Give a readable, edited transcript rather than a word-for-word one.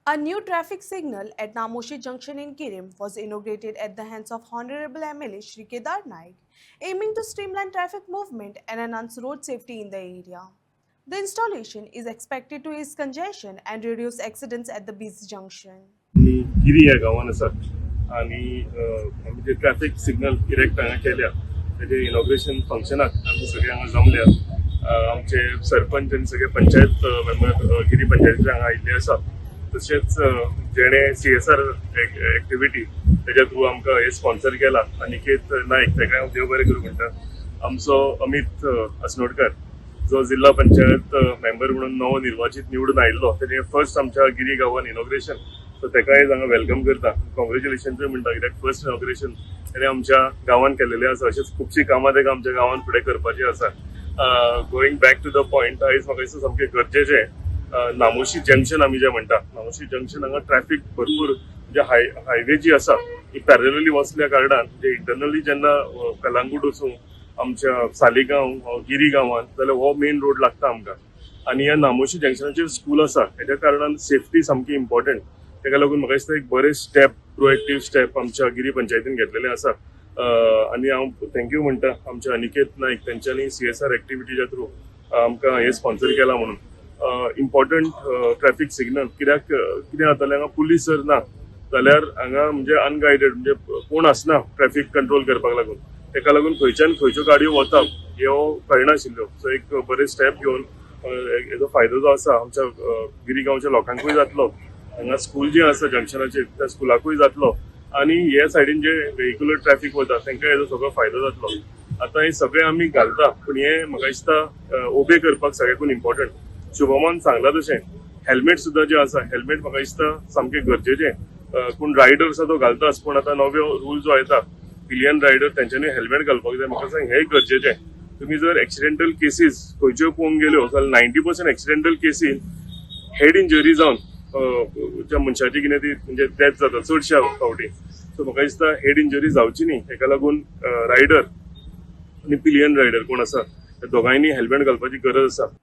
A new traffic signal at Namoshi Junction in Kirim was inaugurated at the hands of Honorable MLA Shri Kedar Naik, aiming to streamline traffic movement and enhance road safety in the area. The installation is expected to ease congestion and reduce accidents at the busy junction. गिरी ह्या गांवान आसा आनी आमी जे traffic signal erect हांगा केल्या तेजे inauguration फंक्शनाक आमी सगळे हांगा जमल्या आमचे सरपंच आनी सगळे पंचायत मेंबर गिरी पंचायतीचे हांगा आयिल्ले आसा तशेंच जेणे CSR एक्टिविटी तेज्या थ्रू आमकां हे स्पॉन्सर केला अनिकेत नायक तेका हांव देव बरें करूं म्हणटा आमचो अमित असनोडकर जो जिल्हा पंचायत मेंबर म्हणून नवो निर्वाचित निवडून आयिल्लो तेजे फर्स्ट आमच्या गिरी गांवान इनॉग्रेशन सो तेकाय हांगा वेलकम करता कॉंग्रेच्युलेशन्स म्हणटा कित्याक फर्स्ट इनॉग्रेशन तेणे आमच्या गांवान केलेलें आसा अशेंच खुबशीं कामां तेका आमच्या गांवान फुडें करपाची आसा going back to the point आयज म्हाका दिसता सामकें गरजेचें नामोशी जंक्शन आमी जें म्हणटा नामोशी जंक्शन हांगा ट्रॅफिक भरपूर म्हणजे हायवे जी आसा ही पॅरलली वचल्या कारणान म्हणजे इंटरनली जेन्ना कलांगूट वचूं आमच्या सालिगांव गिरी गांवान जाल्यार हो मेन रोड लागता आमकां आनी ह्या नामोशी जंक्शनाचेर स्कूल आसा हेज्या कारणान सेफ्टी सामकी इम्पॉर्टंट तेका लागून म्हाका दिसता एक बरें स्टेप प्रोएक्टिव्ह स्टेप आमच्या गिरी पंचायतीन घेतलेलें आसा आनी हांव थँक्यू म्हणटा आमच्या अनिकेत नायक तेंच्यांनी CSR एक्टिविटीच्या थ्रू आमकां हे स्पॉन्सर केला म्हणून इम्पॉर्टंट ट्रॅफिक सिग्नल कित्याक कितें जातालें हांगा पुलीस जर ना जाल्यार हांगा म्हणजे अनगायडेड म्हणजे कोण आसना ट्रॅफिक कंट्रोल करपाक लागून तेका लागून खंयच्यान खंयच्यो गाडयो वतात ह्यो कळनाशिल्ल्यो सो एक बरें स्टेप घेवन हेजो फायदो जो आसा आमच्या गिरी गांवच्या लोकांकूय जातलो हांगा स्कूल जी आसा जंक्शनाचेर त्या स्कुलाकूय जातलो आनी हे सायडीन जे व्हेहिक्युलर ट्रॅफिक वता तांकां हेजो सगळो फायदो जातलो आतां हे सगळे आमी घालता पूण हे म्हाका दिसता ओबे करपाक सगळ्याकून इम्पॉर्टंट शुभमान सांगला तशें हेल्मेट सुद्दां जे आसा हेल्मेट म्हाका दिसता सामकें गरजेचें पूण रायडर आसा तो घालताच पूण आतां नवो रूल जो येता पिलियन रायडर तेंच्यांनी हेल्मेट घालपाक जाय म्हाका सांग हें गरजेचें तुमी जर एक्सिडेंटल केसीस खंयच्यो पळोवंक गेल्यो जाल्यार 90% एक्सिडेंटल केसीन हेड इंजरी जावन ज्या मनशाची कितें ती म्हणजे डेथ जाता चडश्या फावटी सो म्हाका दिसता हेड इंजरी जावची न्ही हेका लागून रायडर आनी पिलियन रायडर कोण आसा त्या दोगांयनी हेल्मेट घालपाची गरज आसा